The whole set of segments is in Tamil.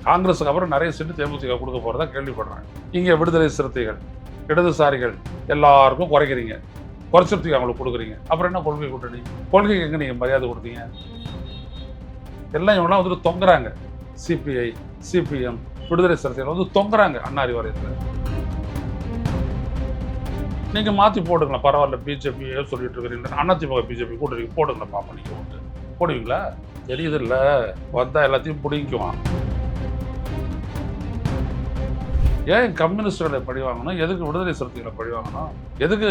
காங்கிரஸுக்கு அப்புறம் நிறைய சீட்டு தேமுதிக கொடுக்க போகிறதா கேள்விப்படுறாங்க. இங்கே விடுதலை சிறுத்தைகள், இடதுசாரிகள் எல்லாருக்கும் குறைக்கிறீங்க, குறைச்சிருத்துக்கு அவங்களுக்கு கொடுக்குறீங்க. அப்புறம் என்ன கொள்கை கூட்டணி? கொள்கைக்கு எங்கே நீங்கள் மரியாதை கொடுத்தீங்க? எல்லாம் இவங்களாம் வந்துட்டு தொங்குறாங்க. சிபிஐ, சிபிஎம், விடுதலை சிறுத்தைகள் வந்து தொங்குறாங்க அண்ணாரி வரையத்தில். நீங்கள் மாற்றி போடுங்களேன், பரவாயில்ல. பிஜேபி சொல்லிட்டு இருக்கிறீங்க, அதிமுக பிஜேபி கூட்டணி போடுங்களேன் பாப்பா. நீங்கள் ஓட்டு போடுவீங்களா? தெரியுது இல்லை, வந்தால் எல்லாத்தையும் பிடிக்குவான். ஏன் கம்யூனிஸ்டுகளை பழி வாங்கணும்? எதுக்கு விடுதலை சிறுத்தைகளை பழி வாங்கணும்? எதுக்கு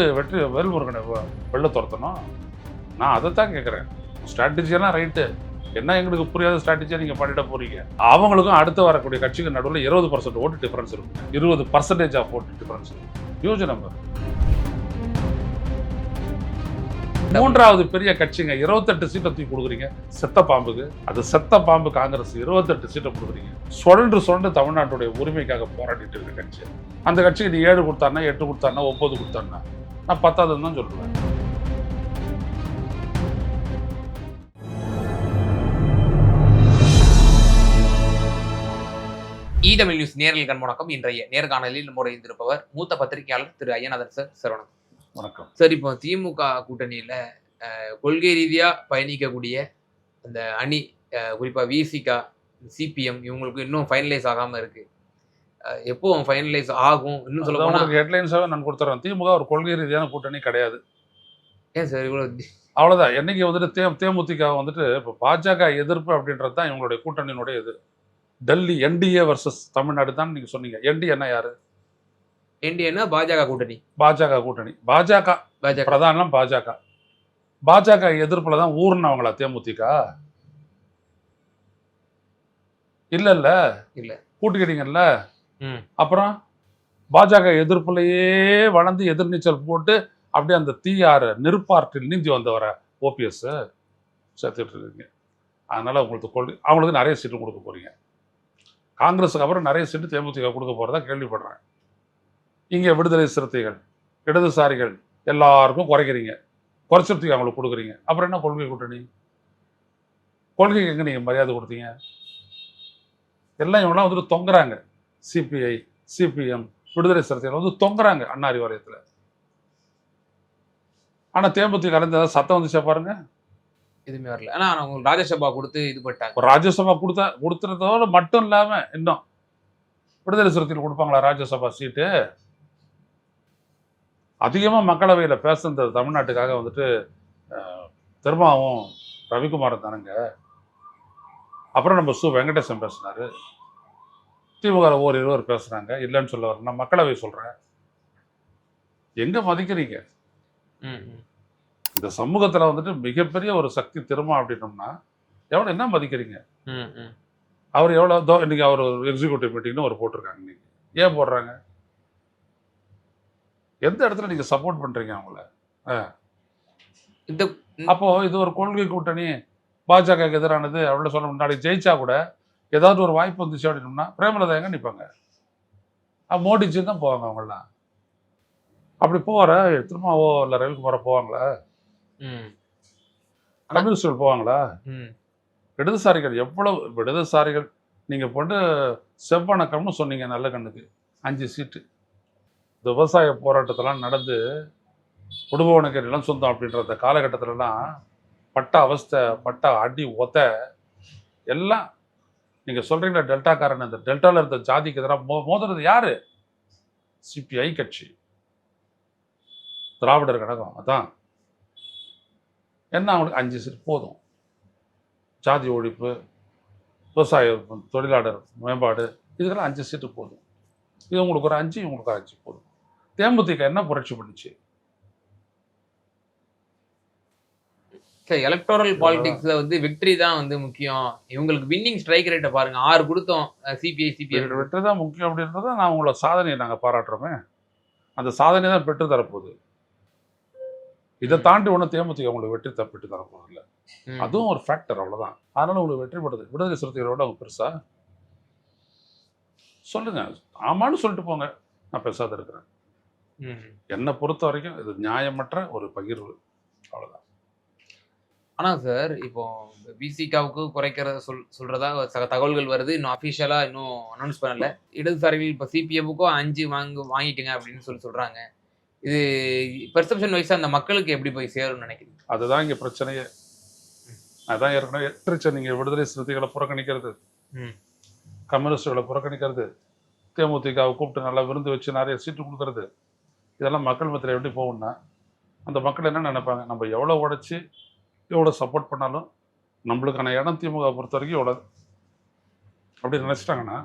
வேல்முருகனை வெளில துரத்தணும்? நான் அதை தான் கேட்குறேன். ஸ்ட்ராட்டஜியெல்லாம் ரைட்டு, என்ன எங்களுக்கு புரியாத ஸ்ட்ராட்டஜியாக நீங்கள் பண்ணிட போறீங்க. அவங்களுக்கும் அடுத்து வரக்கூடிய கட்சிக்கு நடுவில் 20% ஓட்டு டிஃபரன்ஸ் இருக்கும். 20% ஆஃப் ஓட்டு டிஃபரன்ஸ் இருக்கும். Huge number. மூன்றாவது பெரிய கட்சிங்க 28 சீட்டை தூக்கி கொடுக்குறீங்க செத்த பாம்புக்கு. அது செத்த பாம்பு காங்கிரஸ் 28 சீட்டை கொடுக்குறீங்க. சுழன்று தமிழ்நாட்டுடைய உரிமைக்காக போராடிட்டு இருக்க கட்சி. அந்த கட்சிக்கு நீ 7 கொடுத்தாருன்னா, 8 கொடுத்தாருன்னா, 9 கொடுத்தாருன்னா, நான் 10ஆவதுன்னு தான் சொல்லுவேன். ஈதமிழ் நியூஸ் நேரல் கண்முணக்கம். இன்றைய நேர்காணலில் நம்முடைய இருந்திருப்பவர் மூத்த பத்திரிகையாளர் திரு ஐயநாதன் சார். சார் வணக்கம். வணக்கம் சார். இப்போ திமுக கூட்டணியில கொள்கை ரீதியா பயணிக்கக்கூடிய அந்த அணி, குறிப்பா விசிகா, சிபிஎம், இவங்களுக்கு இன்னும் ஃபைனலைஸ் ஆகாம இருக்கு. எப்போ ஃபைனலைஸ் ஆகும்? இன்னும் சொல்ல போனா ஹெட்லைன்ஸாவே நான் கொடுத்துறேன். திமுக ஒரு கொள்கை ரீதியான கூட்டணி கிடையாது. ஏன் சார் இவ்வளவு? அவ்வளவுதான். என்னைக்கு வந்துட்டு தேமுதிக வந்துட்டு இப்போ பாஜக எதிர்ப்பு அப்படின்றது தான் இவங்களுடைய கூட்டணியினுடைய இது. டெல்லி என்டிஏ வர்சஸ் தமிழ்நாடு தான் நீங்க சொன்னீங்க. என்டிஏன்னா யாரு? என்டிஏன்னா பாஜக கூட்டணி. பாஜக கூட்டணி. பாஜக பிரதானம் பாஜக. பாஜக எதிர்ப்புல தான் ஊர்னவங்களா தேமுதிக? இல்ல இல்ல கூட்டுக்கிட்டீங்கல்ல. அப்புறம் பாஜக எதிர்ப்புலையே வளர்ந்து எதிர்நீச்சல் போட்டு அப்படியே அந்த தீயாறு நெருப்பாற்றில் நீந்தி வந்தவர ஓபிஎஸ் சேர்த்துட்டு இருக்கீங்க. அதனால அவங்களுக்கு நிறைய சீட்டு கொடுக்க போறீங்க. காங்கிரஸுக்கு அப்புறம் நிறைய சீட்டு தேமுதிக கொடுக்க போறதா கேள்விப்படுறேன். இங்கே விடுதலை சிறுத்தைகள், இடதுசாரிகள் எல்லாருக்கும் குறைக்கிறீங்க, குறைச்சிருத்துக்கு அவங்களுக்கு கொடுக்குறீங்க. அப்புறம் என்ன கொள்கை கூட்டணி? கொள்கைக்கு எங்கே நீங்கள் மரியாதை கொடுத்தீங்க? எல்லாம் இவங்களாம் வந்துட்டு தொங்குறாங்க. சிபிஐ, சிபிஎம், விடுதலை சிறுத்தைகள் வந்து தொங்குறாங்க அண்ணாரி வரையத்தில். ஆனால் தேமுதிக கலந்து ஏதாவது சத்தம் வந்துச்சா பாருங்க. எதுவுமே வரல. ஆனா அவங்க ராஜ்யசபா கொடுத்து இது பண்ணிட்டாங்க. ராஜ்யசபா கொடுத்துறதோட மட்டும் இல்லாம இன்னும் விடுதலை சிறுத்தைகள் கொடுப்பாங்களா ராஜ்யசபா சீட்டு? அதிகமாக மக்களவையில் பேசுனது தமிழ்நாட்டுக்காக வந்துட்டு திருமாவும் ரவிக்குமாரும் தானுங்க. அப்புறம் நம்ம வெங்கடேசன் பேசினாரு. திமுக இருவர் பேசுறாங்க. இல்லைன்னு சொல்ல வரேன், நான் மக்களவை சொல்றேன். எங்க மதிக்கிறீங்க? இந்த சமூகத்துல வந்துட்டு மிகப்பெரிய ஒரு சக்தி திருமா அப்படின்னோம்னா எவ்வளவு என்ன மதிக்கிறீங்க? அவர் எவ்வளவு இன்னைக்கு அவர் எக்ஸிக்யூட்டிவ் மீட்டிங்னு ஒரு போட்டிருக்காங்க. இன்னைக்கு ஏன் போடுறாங்க? எந்த இடத்துல நீங்க சப்போர்ட் பண்றீங்க அவங்கள? அப்போ இது ஒரு கொள்கை கூட்டணி, பாஜக எதிரானது அப்படின்னு சொல்ல முன்னாடி ஜெயிச்சா கூட ஏதாவது ஒரு வாய்ப்பு வந்துச்சு அப்படின்னோம்னா பிரேமலதா எங்க நிற்பாங்க? மோடிஜி தான் போவாங்க அவங்களாம். அப்படி போகிற திருமாவோ இல்லை ரவிக்குமாரோ போவாங்களா? கம்யூனிஸ்டுகள் போவாங்களா? இடதுசாரிகள் எவ்வளவு இடதுசாரிகள் நீங்க போட்டு செவ்வணக்கம்னு சொன்னீங்க. நல்ல கண்ணுக்கு 5 சீட்டு. விவசாய போராட்டத்தெல்லாம் நடந்து குடும்பவனுக்கு நிலம் சொந்தம் அப்படின்ற காலகட்டத்திலலாம் பட்ட அவஸ்தை, பட்ட அடி ஒத்த எல்லாம் நீங்க சொல்றீங்களா? டெல்டாக்காரன், அந்த டெல்டால இருந்த ஜாதிக்கு எதிராக மோதுறது யாரு? சிபிஐ கட்சி, திராவிடர் கழகம். அதான் என்ன அவங்களுக்கு 5 சீட்டு போதும். ஜாதி ஒழிப்பு, விவசாய தொழிலாளர் மேம்பாடு, இதுக்கெல்லாம் 5 சீட்டு போதும். இது உங்களுக்கு ஒரு 5, இவங்களுக்கு 5 போதும். தேமுதிக என்ன புரட்சி பண்ணிச்சு? எலக்டோரல் பாலிடிக்ஸ்ல வந்து வெற்றி தான் வந்து முக்கியம். இவங்களுக்கு வின்னிங் ஸ்ட்ரைக் ரேட்டை பாருங்க, 6 கொடுத்தோம். சிபிஐ சிபிஎம் வெற்றி தான் முக்கியம் அப்படின்றத நான் உங்களோட சாதனையை நாங்கள் பாராட்டுறோமே. அந்த சாதனை தான் பெற்று தரப்போகுது. இதை தாண்டி ஒன்றும் தேமுதிக உங்களுக்கு வெற்றி பெற்று தரப்போகுது இல்லை. அதுவும் ஒரு ஃபேக்டர், அவ்வளோதான். அதனால உங்களுக்கு வெற்றி பெற்றது. விடுதலை சிறுத்தைகளோட அவங்க பெருசா சொல்லுங்க, ஆமான்னு சொல்லிட்டு போங்க, நான் பேசாத இருக்கிறேன். என்னை பொறுத்த வரைக்கும் இது நியாயமற்ற ஒரு பகிர்வு, அவ்வளோதான். ஆனா சார், இப்போ விசிகாவுக்கு குறைக்கிறத சொல்றதா தகவல்கள் வருது. இன்னும் அஃபிஷியலா இன்னும் அனௌன்ஸ் பண்ணல. இடதுசாரிகள் இப்ப சிபிஎம்முக்கும் 5 வாங்கிக்கங்க அப்படின்னு சொல்றாங்க. இது பெர்செப்ஷன் வைஸா அந்த மக்களுக்கு எப்படி போய் சேரும்னு நினைக்கிறீங்க? அதுதான் இங்க பிரச்சனையே. அதான் ஏற்கனவே எதிர்த்து நீங்க விடுதலை சிறுத்தைகளை புறக்கணிக்கிறது, ம். கம்யூனிஸ்டுகளை புறக்கணிக்கிறது, தேமுதிகவை கூப்பிட்டு நல்லா விருந்து வச்சு நிறைய சீட்டு கொடுக்கறது, இதெல்லாம் மக்கள் மத்தியில் எப்படி போகும்னா, அந்த மக்கள் என்ன நினைப்பாங்க, நம்ம எவ்வளோ உழைச்சி எவ்வளோ சப்போர்ட் பண்ணாலும் நம்மளுக்கான இடம் திமுக பொறுத்த வரைக்கும் எவ்வளோ அப்படி நினச்சிட்டாங்கன்னா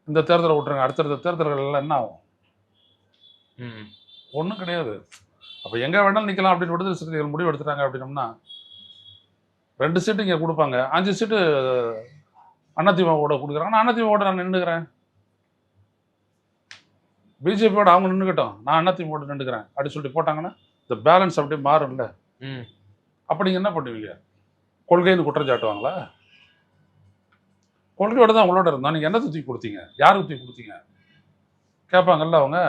இந்த தேர்தலை விட்டுருங்க, அடுத்தடுத்த தேர்தல்கள் எல்லாம் என்ன ஆகும்? ஒன்றும் கிடையாது. அப்போ எங்கே வேணாலும் நிற்கலாம் அப்படின்னு விடுதலை சிறுத்தைகள் முடிவு எடுத்துட்டாங்க அப்படின்னம்னா 2 சீட்டு இங்கே கொடுப்பாங்க, 5 சீட்டு அதிமுகவோட கொடுக்குறாங்க. நான் அதிமுகவோட நான் நின்றுக்கிறேன், பிஜேபியோட அவங்க நின்றுக்கிட்டோம், நான் அதிமுகவோட நின்றுக்கிறேன் அப்படின்னு சொல்லிட்டு போட்டாங்கன்னா இந்த பேலன்ஸ் அப்படியே மாறும்ல. அப்போ நீங்கள் என்ன பண்ணுவீங்க? கொள்கைன்னு குற்றம் சாட்டுவாங்களா? கொள்கையோட தான் உங்களோட இருந்தால் நீங்கள் என்ன தூக்கி கொடுத்தீங்க, யாருக்கு தூக்கி கொடுத்தீங்க கேட்பாங்கல்ல அவங்க.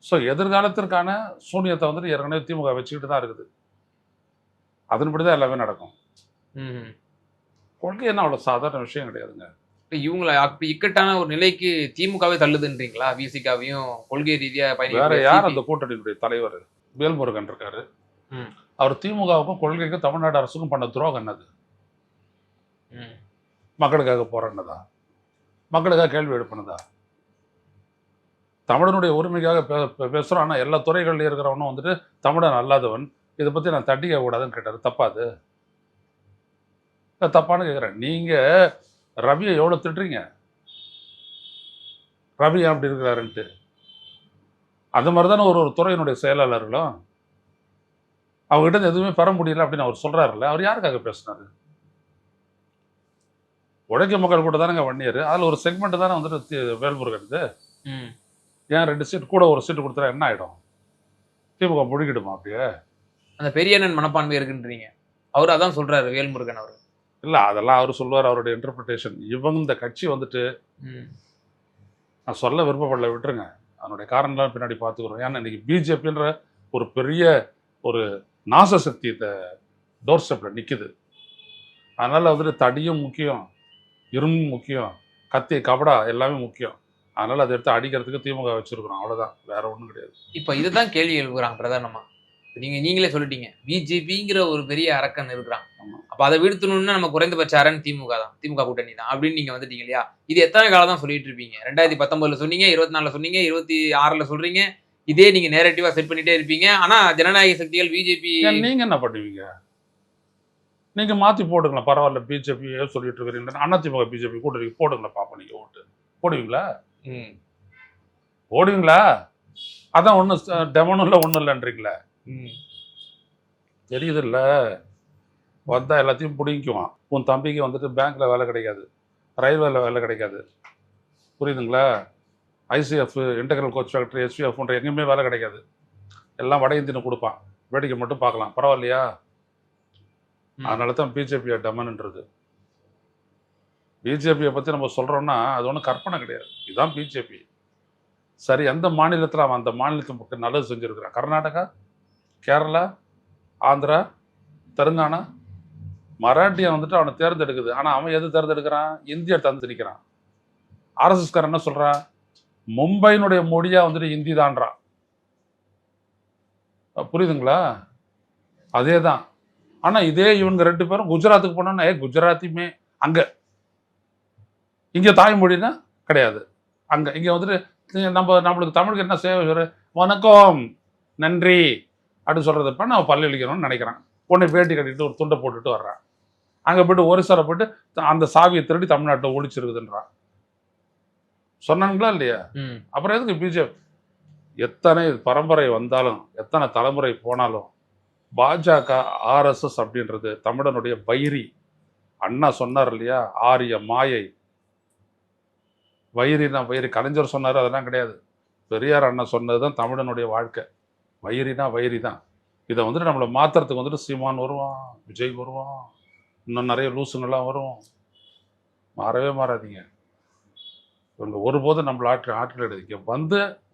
ஸோ எதிர்காலத்திற்கான சூனியத்தை வந்துட்டு ஏற்கனவே திமுக வச்சுக்கிட்டு தான் இருக்குது. அதன்படி தான் எல்லாமே நடக்கும். கொள்கை என்ன அவ்வளோ சாதாரண விஷயம் கிடையாதுங்க. இவங்களை அப்படி இக்கட்டான ஒரு நிலைக்கு திமுகவே தள்ளுதுன்றீங்களா? விசிகாவையும் கொள்கை ரீதியா வேற யார் அந்த கூட்டணியினுடைய தலைவர்? வேல்முருகன் இருக்காரு. அவர் திமுகவுக்கும் கொள்கைக்கும் தமிழ்நாடு அரசுக்கும் பண்ண துரோகம் என்னது? மக்களுக்காக போராடினதா? மக்களுக்காக கேள்வி எழுப்பினதா? தமிழனுடைய உரிமைக்காக பேசுகிறோம். ஆனால் எல்லா துறைகளில் இருக்கிறவனும் வந்துட்டு தமிழன் அல்லாதவன், இதை பற்றி நான் தட்டிக்க கூடாதுன்னு கேட்டார். தப்பாது? தப்பானு கேட்குறேன். நீங்கள் ரவியை எவ்வளோ திட்டுறீங்க, ரவி ஏன் அப்படி இருக்கிறாருன்ட்டு. அது மாதிரி தானே ஒரு துறையினுடைய செயலாளர்களும் அவங்ககிட்ட எதுவுமே பெற முடியல அப்படின்னு அவர் சொல்கிறாருல்ல. அவர் யாருக்காக பேசினார்? உழைக்கும் மக்கள் கூட தானேங்க வன்னியர். அதில் ஒரு செக்மெண்ட் தானே வந்துட்டு வேல்முருகன். ஏன் 2 சீட் கூட ஒரு சீட்டு கொடுத்தா என்ன ஆகிடும்? திமுக முழுகிடுமா? அப்படியே அந்த பெரியண்ணன் மனப்பான்மை இருக்குன்றீங்க. அவர் அதான் சொல்றாரு வேல்முருகன் அவர். இல்லை, அதெல்லாம் அவர் சொல்லுவார், அவருடைய இன்டர்பிரிட்டேஷன். இவங்க இந்த கட்சி வந்துட்டு நான் சொல்ல விருப்பப்படல, விட்டுருங்க. அதனுடைய காரணம்லாம் பின்னாடி பார்த்துக்கிறோம். ஏன்னா இன்னைக்கு பிஜேபின்ற ஒரு பெரிய ஒரு நாச சக்தி இந்த டோர் ஸ்டெப்பில் நிற்குது. அதனால் வந்துட்டு தடியும் முக்கியம், இரும்பும் முக்கியம், கத்தி கபடா எல்லாமே முக்கியம். அதனால் அதை எடுத்து அடிக்கிறதுக்கு திமுக வச்சுருக்கிறோம், அவ்வளோதான், வேற ஒன்றும் கிடையாது. இப்போ இதுதான் கேள்வி எழுப்புறாங்க பிரதானமாக. நீங்களே சொல்லிட்டீங்க, பிஜேபிங்கிற ஒரு பெரிய அரக்கன் இருக்கிறான். அப்போ அதை வீழ்த்தணும்னா நம்ம குறைந்தபட்ச அரண் திமுக தான், திமுக கூட்டணி தான் அப்படின்னு நீங்கள் வந்துட்டீங்க இல்லையா? இது எத்தனை காலம் தான் சொல்லிட்டு இருப்பீங்க? 2019 சொன்னீங்க, 24 சொன்னீங்க, 26 சொல்றீங்க. இதே நீங்க நேரட்டிவா செட் பண்ணிட்டே இருப்பீங்க. ஆனா ஜனநாயக சக்திகள் பிஜேபி. நீங்க என்ன பண்ணுவீங்க? நீங்க மாத்தி போடுங்களா, பரவாயில்ல பிஜேபியே சொல்லிட்டு இருக்கிறீங்க, அதிமுக பிஜேபி கூட்டணி போடுங்களா பாப்போம். நீங்க ஓட்டு போடுவீங்களா? ஓடுவீங்களா? அதான் ஒன்றும் டெமனும் இல்லை ஒன்றும் இல்லைன்றீங்களா? தெரியுது இல்லை? வந்தா எல்லாத்தையும் பிடிக்குவான். உன் தம்பிக்கு வந்துட்டு பேங்க்ல வேலை கிடைக்காது, ரயில்வேல வேலை கிடைக்காது, புரியுதுங்களா? ஐசிஎஃப், இன்டெகிரல் கோச் ஃபேக்டரி, எஸ்பிஎஃப்ன்ற எங்கேயுமே வேலை கிடைக்காது. எல்லாம் வட இந்தியனு கொடுப்பான், வேடிக்கை மட்டும் பார்க்கலாம், பரவாயில்லையா? அதனால தான் பிஜேபியை டமன்ன்றது. பிஜேபியை பற்றி நம்ம சொல்கிறோம்னா அது ஒன்றும் கற்பனை கிடையாது, இதுதான் பிஜேபி. சரி, எந்த மாநிலத்தில் அவன் அந்த மாநிலத்துக்கு நல்லது செஞ்சுருக்கிறான்? கர்நாடகா, கேரளா, ஆந்திரா, தெலுங்கானா. மராட்டியை வந்துட்டு அவனை தேர்ந்தெடுக்குது. ஆனால் அவன் எது தேர்ந்தெடுக்கிறான்? இந்தியா தந்து நிற்கிறான். ஆர்எஸ்எஸ்காரன் என்ன சொல்கிறான்? மும்பையினுடைய மொழியாக வந்துட்டு ஹிந்தி தான்றான். புரியுதுங்களா? அதே தான். ஆனால் இதே இவங்க 2 பேரும் குஜராத்துக்கு போனோன்னா குஜராத்தியுமே அங்கே, இங்கே தாய்மொழினா கிடையாது. அங்கே இங்கே வந்துட்டு நம்மளுக்கு தமிழுக்கு என்ன சேவை, வணக்கம் நன்றி அப்படின்னு சொல்கிறதப்ப நான் பள்ளி அளிக்கணும்னு நினைக்கிறேன். உடனே வேட்டி கட்டிட்டு ஒரு துண்டை போட்டுட்டு வர்றேன். அங்கே போய்ட்டு ஒரிசால போய்ட்டு அந்த சாவியை திருடி தமிழ்நாட்டில் ஒழிச்சிருக்குதுன்றான். சொன்னாங்களா இல்லையா? அப்புறம் எதுக்கு பிஜேபி? எத்தனை பரம்பரை வந்தாலும், எத்தனை தலைமுறை போனாலும், பாஜக ஆர்எஸ்எஸ் அப்படின்றது தமிழனுடைய வைரி. அண்ணா சொன்னார் இல்லையா, ஆரிய மாயை. வைரினா வைரி. கலைஞர் சொன்னார், அதெல்லாம் கிடையாது. பெரியார் அண்ணா சொன்னது தான் தமிழனுடைய வாழ்க்கை. வைரினா வைரி தான். இதை வந்துட்டு நம்மளை மாற்றுறதுக்கு வந்துட்டு சீமான் வருவான், விஜய் வருவான், இன்னும் நிறைய லூசுங்கள்லாம் வரும். மாறவே மாறாதீங்க. இவங்க ஒருபோதும் நம்மளை ஆட்கள் எடுக்க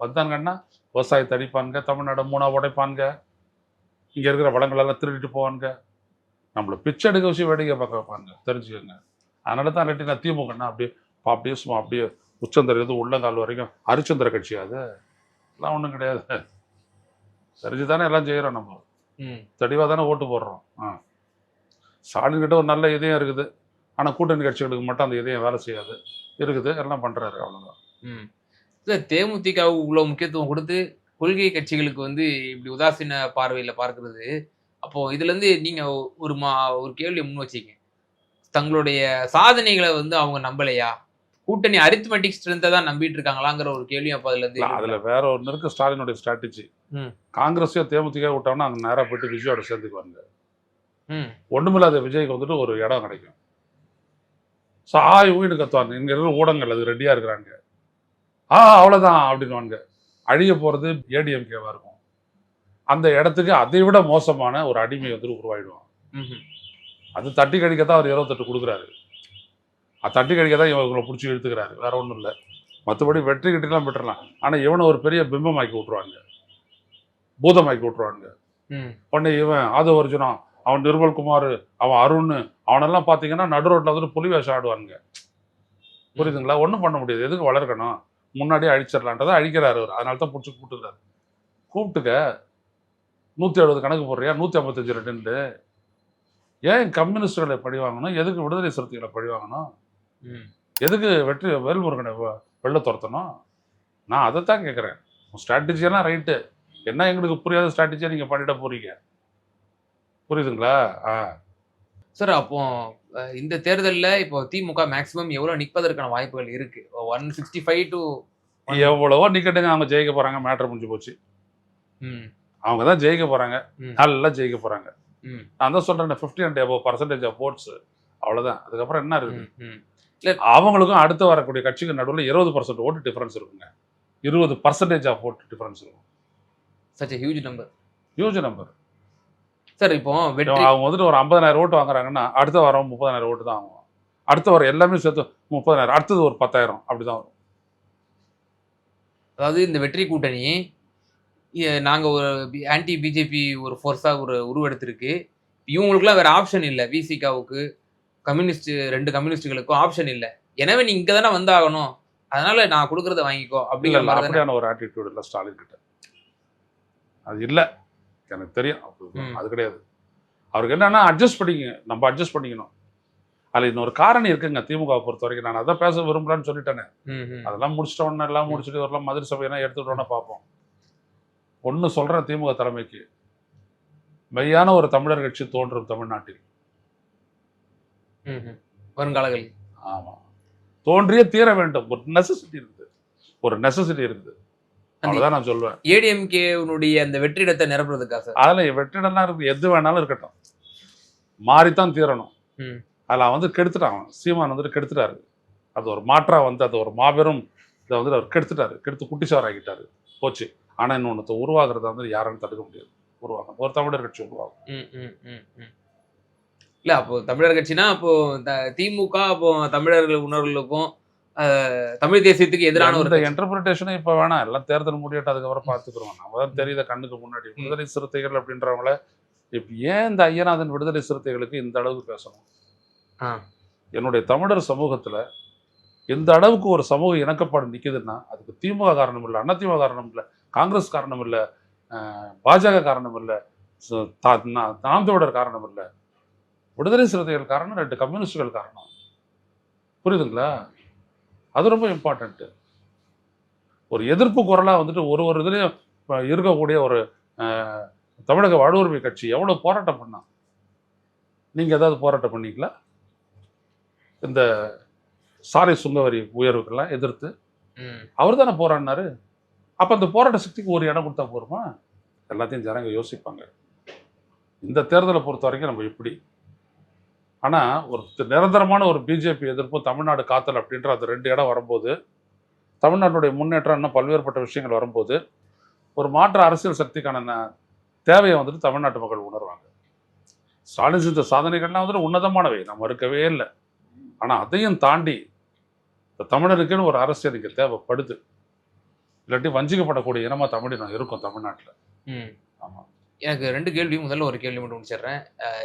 வந்தாங்கன்னா விவசாயத்தை அடிப்பானுங்க, தமிழ்நாடு 3ஆ உடைப்பானுங்க. இங்கே இருக்கிற வளங்களெல்லாம் திருடிட்டு போவானுங்க, நம்மளை பிச்சை எடுக்க வச்சு வேடிக்கை பார்க்க வைப்பாங்க, தெரிஞ்சுக்கோங்க. அதனால தான் இல்லாட்டி நான் திமுகன்னா அப்படியே அப்படியே சும்மா அப்படியே உச்சந்தர் எது உள்ளங்கால் வரைக்கும் ஹரிச்சந்திர கட்சி அது எல்லாம் ஒன்றும் கிடையாது. தெரிஞ்சு தானே எல்லாம் செய்கிறோம், நம்ம தெளிவாக தானே ஓட்டு போடுறோம். ஸ்டாலின் கிட்ட ஒரு நல்ல இதயம் இருக்குது, ஆனால் கூட்டணி கட்சிகளுக்கு மட்டும் அந்த இதயம் வேலை செய்யாது, இருக்குது, எல்லாம் பண்ணுறாரு, அவ்வளோதான். சார், தேமுதிகவுக்கு இவ்வளோ முக்கியத்துவம் கொடுத்து கொள்கை கட்சிகளுக்கு வந்து இப்படி உதாசீன பார்வையில் பார்க்கறது, அப்போ இதுல இருந்து நீங்க ஒரு கேள்வியை முன் வச்சீங்க, தங்களுடைய சாதனைகளை வந்து அவங்க நம்பலையா, கூட்டணி அரித்மெட்டிக் ஸ்ட்ரென்த்தை தான் நம்பிட்டு இருக்காங்களாங்கிற ஒரு கேள்வியும் அப்போ அதுல இருந்து அதுல வேற ஒன்று இருக்கு. ஸ்டாலினுடைய ஸ்ட்ராட்டஜி, காங்கிரஸையோ தேமுதிக விட்டோம்னா அங்கே நேராக போயிட்டு விஜயோட சேர்ந்துக்குவாங்க. ஒண்ணுமில்லாத விஜய்க்கு வந்துட்டு ஒரு இடம் கிடைக்கும். ஸோ ஊயின்னு கத்துவாங்க, இங்க இருக்கிற ஊடகங்கள் அது ரெடியா இருக்கிறாங்க, அவ்வளவுதான் அப்படின்வாங்க. அழிய போறது ஏடிஎம்கேவா இருக்கும். அந்த இடத்துக்கு அதை விட மோசமான ஒரு அடிமை வந்துட்டு உருவாயிடுவான். அது தட்டி கழிக்கத்தான் அவர் 28 கொடுக்குறாரு. அது தட்டி கழிக்கத்தான் இவங்களை பிடிச்சி இழுத்துக்கிறாரு, வேற ஒன்றும் இல்லை. மற்றபடி வெற்றி கிட்டலாம் விட்டுறலாம். ஆனால் இவனை ஒரு பெரிய பிம்பமாக்கி விட்டுருவாங்க, பூதமாக்கி விட்டுருவாங்க. உடனே இவன் ஆதவர்ஜுனா, அவன் நிர்மல்குமார், அவன் அருண், அவனெல்லாம் பார்த்தீங்கன்னா நடு ரோட்டில் வந்துட்டு புலி வேஷம் ஆடுவானுங்க. புரியுதுங்களா? ஒன்றும் பண்ண முடியாது. எதுக்கு வளர்க்கணும், முன்னாடியே அழிச்சிடலான்றதை அழிக்கிறாரு அவர். அதனால தான் பிடிச்சி கூப்பிட்டுக்கிறாரு. கூப்பிட்டுக்க 170 கணக்கு போடுறியா, 155 ரெண்டு. ஏன் கம்யூனிஸ்டுகளை பழி வாங்கணும், எதுக்கு விடுதலை சிறுத்தைகளை பழி வாங்கணும், எதுக்கு வேல்முருகனை வெளில துரத்தணும்? நான் அதைத்தான் கேட்குறேன். ஸ்ட்ராட்டஜியெல்லாம் ரைட்டு, என்ன எங்களுக்கு புரியாத ஸ்ட்ராட்டஜியை நீங்கள் பண்ணிட போறீங்க, புரியுதுங்களா? சார், அப்போ இந்த தேர்தலில் இப்போ திமுக மேக்சிமம் எவ்வளோ நிற்பதற்கான வாய்ப்புகள் இருக்கு? 165 to எவ்வளவோ நிக்கட்டுங்க, அவங்க ஜெயிக்க போறாங்க, மேட்டர் முடிஞ்சு போச்சு. அவங்க தான் ஜெயிக்க போறாங்க, நல்லா ஜெயிக்க போறாங்க. நான் தான் சொல்றேன், 50 and above percentage of votes, அவ்வளவுதான். அதுக்கப்புறம் என்ன இருக்குது? அவங்களுக்கும் அடுத்து வரக்கூடிய கட்சிக்கு நடுவில் 20% ஓட்டு டிஃபரன்ஸ் இருக்குங்க. 20% ஆஃப் ஓட்டு டிஃபரன்ஸ் இருக்கும். such a huge number. Huge number sir. இப்போ அவங்க வந்துட்டு ஒரு 50,000 ஓட்டு வாங்குறாங்கன்னா அடுத்த வாரம் 30,000 ஓட்டு தான் வாங்குவோம். அடுத்த வாரம் எல்லாமே சேர்த்து 30,000, அடுத்தது ஒரு 10,000, அப்படிதான் வரும். அதாவது இந்த வெற்றி கூட்டணி நாங்கள் ஒரு ஆன்டி பிஜேபி ஒரு ஃபோர்ஸாக உருவெடுத்திருக்கு. இவங்களுக்குலாம் வேற ஆப்ஷன் இல்லை, விசிகாவுக்கு கம்யூனிஸ்ட் 2 கம்யூனிஸ்டுகளுக்கும் ஆப்ஷன் இல்லை. எனவே நீ இங்கே தானே வந்தாகணும், அதனால நான் கொடுக்குறத வாங்கிக்கோ அப்படிங்கிற அப்படியான ஒரு ஆட்டிடியூட் இல்லை ஸ்டாலின் கிட்ட. அது இல்லை, எனக்கு தெரியும். அது கிடையாது. அவருக்கு என்னன்னா அட்ஜஸ்ட் பண்ணிக்க, நம்ம அட்ஜஸ்ட் பண்ணிக்கணும். அதில் இன்னொரு காரணி இருக்குங்க திமுக பொறுத்த வரைக்கும். நான் அதான் பேச விரும்பலான்னு சொல்லிட்டேனே. அதெல்லாம் முடிச்சிட்டோன்னு எல்லாம் முடிச்சுட்டு வரலாம், மதுரை சபையெல்லாம் எடுத்துக்கிட்டோன்னா பார்ப்போம். ஒன்று சொல்கிறேன் திமுக தலைமைக்கு, மெய்யான ஒரு தமிழர் கட்சி தோன்றும் தமிழ்நாட்டில் வருங்காலங்களில். ஆமாம், தோன்றியே தீர வேண்டும். ஒரு நெசசிட்டி இருக்குது, அவ்வளோதான் நான் சொல்லுவேன். ஏடிஎம்கேனுடைய அந்த வெற்றிடத்தை நிரப்புறதுக்காக அதில் வெற்றிடம்லாம் இருக்குது, எது வேணாலும் இருக்கட்டும், மாறித்தான் தீரணும். அதில் வந்து கெடுத்துட்டான் சீமான், வந்துட்டு கெடுத்துட்டாரு. அது ஒரு மாற்றா வந்து அது ஒரு மாபெரும் இதை வந்துட்டு அவர் கெடுத்து குட்டிச்சார் ஆகிட்டாரு, போச்சு. ஆனால் இன்னொன்று உருவாகிறத வந்து யாராலும் தடுக்க முடியாது. உருவாகும் ஒரு தமிழர் கட்சி உருவாகும். இல்லை, அப்போ தமிழர் கட்சினா அப்போ திமுக அப்போ தமிழர்கள் உணர்வுகளுக்கும் தமிழ் தேசியத்துக்கு எதிரான ஒரு இன்டர்பிரிட்டேஷனே இப்போ வேணாம், எல்லாம் தேர்தல் முடியட்டும், அதுக்கப்புறம் பார்த்துக்கிறோம். நம்ம தான் தெரியுத கண்ணுக்கு முன்னாடி. விடுதலை சிறுத்தைகள் அப்படின்றவங்கள இப்போ ஏன் இந்த ஐயநாதன் விடுதலை சிறுத்தைகளுக்கு இந்த அளவுக்கு பேசணும்? என்னுடைய தமிழர் சமூகத்தில் எந்த அளவுக்கு ஒரு சமூக இணக்கப்பாடு நிற்குதுன்னா அதுக்கு திமுக காரணம் இல்லை, அதிமுக காரணம் இல்லை, காங்கிரஸ் காரணம் இல்லை, பாஜக காரணம் இல்லை, நாம் தமிழர் காரணம் இல்லை, விடுதலை சிறுத்தைகள் காரணம், 2 கம்யூனிஸ்டுகள் காரணம். புரியுதுங்களா? அது ரொம்ப இம்பார்ட்டன்ட்டு. ஒரு எதிர்ப்பு குரலாக வந்துட்டு ஒரு இதுலேயும் இருக்கக்கூடிய ஒரு தமிழக வாழ்வுரிமை கட்சி எவ்வளோ போராட்டம் பண்ணா? நீங்கள் ஏதாவது போராட்டம் பண்ணீங்களா? இந்த சாலை சுங்கவரி உயர்வுக்கெல்லாம் எதிர்த்து அவர் தானே போராடினாரு. அப்போ அந்த போராட்ட சக்திக்கு ஒரு இடம் கொடுத்தா போருமா? எல்லாத்தையும் ஜனங்க யோசிப்பாங்க. இந்த தேர்தலை பொறுத்த வரைக்கும் நம்ம இப்படி. ஆனால் ஒரு நிரந்தரமான ஒரு பிஜேபி எதிர்ப்பு, தமிழ்நாடு காத்தல் அப்படின்ற அந்த 2 இடம் வரும்போது, தமிழ்நாட்டுடைய முன்னேற்றம் இன்னும் பல்வேறுபட்ட விஷயங்கள் வரும்போது, ஒரு மாற்று அரசியல் சக்திக்கான தேவையை வந்துட்டு தமிழ்நாட்டு மக்கள் உணர்வாங்க. ஸ்டாலின் செஞ்ச சாதனைகள்லாம் வந்துட்டு உன்னதமானவை, நம்ம மறுக்கவே இல்லை. ஆனால் அதையும் தாண்டி இந்த தமிழருக்குன்னு ஒரு அரசியல் இங்கே தேவைப்படுது. இல்லாட்டி வஞ்சிக்கப்படக்கூடிய இனமாக தமிழினம் இருக்கும் தமிழ்நாட்டில். ஆமாம். எனக்கு 2 கேள்வி. முதல்ல ஒரு கேள்வி மட்டும் முடிச்சிடுறேன்.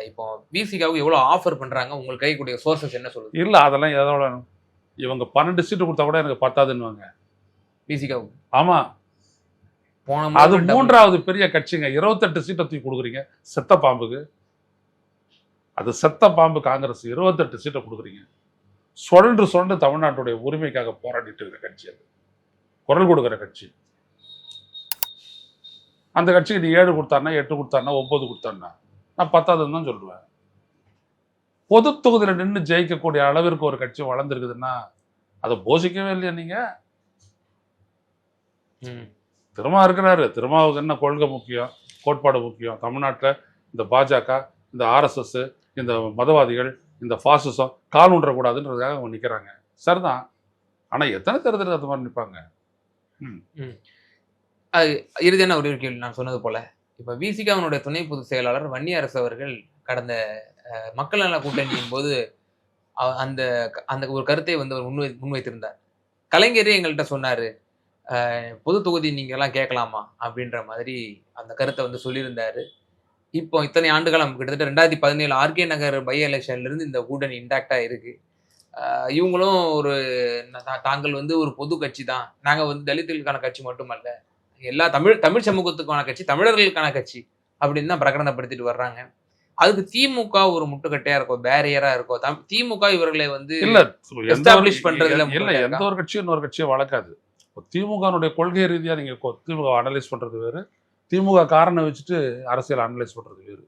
இப்போ விசிகாவுக்கு எவ்வளோ ஆஃபர் பண்றாங்க? உங்களுக்கு கைக்கூடிய சோர்சஸ் என்ன சொல்லுது? இல்ல அதெல்லாம் எதோட இவங்க 12 சீட்டு கொடுத்தா கூட எனக்கு பத்தாதுன்னுவாங்க. விசிகாவுக்கு. ஆமா. போன அது முறை 3வது பெரிய கட்சிங்க. 28 சீட்ட தூக்கி கொடுக்குறீங்க செத்த பாம்புக்கு. அது செத்த பாம்பு காங்கிரஸ் 28 சீட்டை கொடுக்குறீங்க. சுழன்று தமிழ்நாட்டுடைய உரிமைக்காக போராடிட்டு இருக்கிற கட்சி அது. குரல் கொடுக்குற கட்சி. அந்த கட்சிக்கு நீ 7 கொடுத்தாருன்னா 8 கொடுத்தாருன்னா 9 கொடுத்தாருன்னா நான் 10ஆவதுன்னு தான் சொல்லுவேன். பொது தொகுதியில் நின்று ஜெயிக்கக்கூடிய அளவிற்கு ஒரு கட்சி வளர்ந்துருக்குதுன்னா அதை போஷிக்கவே இல்லையா நீங்க? திருமா இருக்கிறாரு. திருமாவுக்கு என்ன கொள்கை முக்கியம், கோட்பாடு முக்கியம். தமிழ்நாட்டில் இந்த பாஜக, இந்த ஆர்எஸ்எஸ், இந்த மதவாதிகள், இந்த பாசிசம் கால் ஊன்றக்கூடாதுன்றதுக்காக அவங்க நிற்கிறாங்க. சரிதான். ஆனால் எத்தனை தேர்தலுக்கு அது மாதிரி நிற்பாங்க? அது இறுதியான ஒரு கேள்வி. நான் சொன்னது போல இப்போ விசிகாவினுடைய துணை பொதுச் செயலாளர் வன்னியரசு அவர்கள் கடந்த மக்கள் நல கூட்டணியின் போது அந்த அந்த ஒரு கருத்தை வந்து அவர் முன்வைத்திருந்தார். கலைஞரே எங்கள்கிட்ட சொன்னாரு, பொது தொகுதி நீங்க எல்லாம் கேட்கலாமா அப்படின்ற மாதிரி அந்த கருத்தை வந்து சொல்லியிருந்தாரு. இப்போ இத்தனை ஆண்டுகாலம் கிட்டத்தட்ட 2017 ஆர்கே நகர் பை எலெக்ஷன்ல இருந்து இந்த கூட்டணி இன்டாக்டா இருக்கு. இவங்களும் ஒரு தாங்கள் வந்து ஒரு பொது கட்சி தான், நாங்க வந்து தலித்துகளுக்கான கட்சி மட்டுமல்ல, எல்லா தமிழ் சமூகத்துக்கான கட்சி, தமிழர்களுக்கான கட்சி அப்படின்னு தான் பிரகடனப்படுத்திட்டு வர்றாங்க. அதுக்கு திமுக ஒரு முட்டுக்கட்டையா இருக்கும், பேரியரா இருக்கும். திமுக இவர்களை வந்து எஸ்டாப்ளிஷ் பண்றதுல இல்ல, எந்த ஒரு கட்சியும் இன்னொரு கட்சியை வளர்க்காது. திமுகனுடைய கொள்கை ரீதியா நீங்க திமுக அனலைஸ் பண்றது வேறு, திமுக காரணம் வச்சுட்டு அரசியல் அனலைஸ் பண்றது வேறு.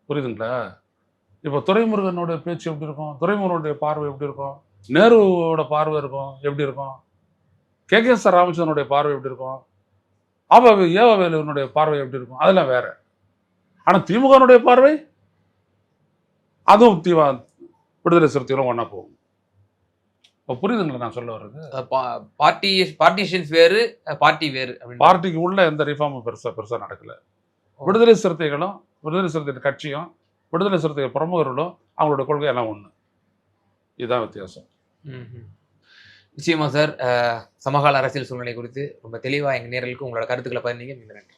புரியுதுங்களா? இப்போ துரைமுருகனோட பேச்சு எப்படி இருக்கும், துரைமுருகனுடைய பார்வை எப்படி இருக்கும், நேருவோட பார்வை இருக்கும் எப்படி இருக்கும், KKS ராமச்சந்திரனுடைய பார்வை எப்படி இருக்கும், ஏவவேலுவனுடைய பார்வை எப்படி இருக்கும், அதெல்லாம் வேற. ஆனா திமுகனுடைய பார்வை அதுவும் விடுதலை சிறுத்தைகளும் ஒன்னா போகும். புரியுதுங்களா நான் சொல்ல வர்றது? பார்ட்டிஷன்ஸ் வேறு, பார்ட்டி வேறு. பார்ட்டிக்கு உள்ள எந்த ரிஃபார்மும் பெருசா நடக்கல. விடுதலை சிறுத்தைகளும், விடுதலை சிறுத்தை கட்சியும், விடுதலை சிறுத்தைகள் பிரமுகர்களும் அவங்களோட கொள்கை எல்லாம் ஒண்ணு. இதுதான் வித்தியாசம். நிச்சயமா சார். சமகால அரசியல் சூழ்நிலை குறித்து ரொம்ப தெளிவா எங்க நேயர்களுக்கு உங்களோட கருத்துக்களை பகிர்ந்தீங்க. மிக்க நன்றி.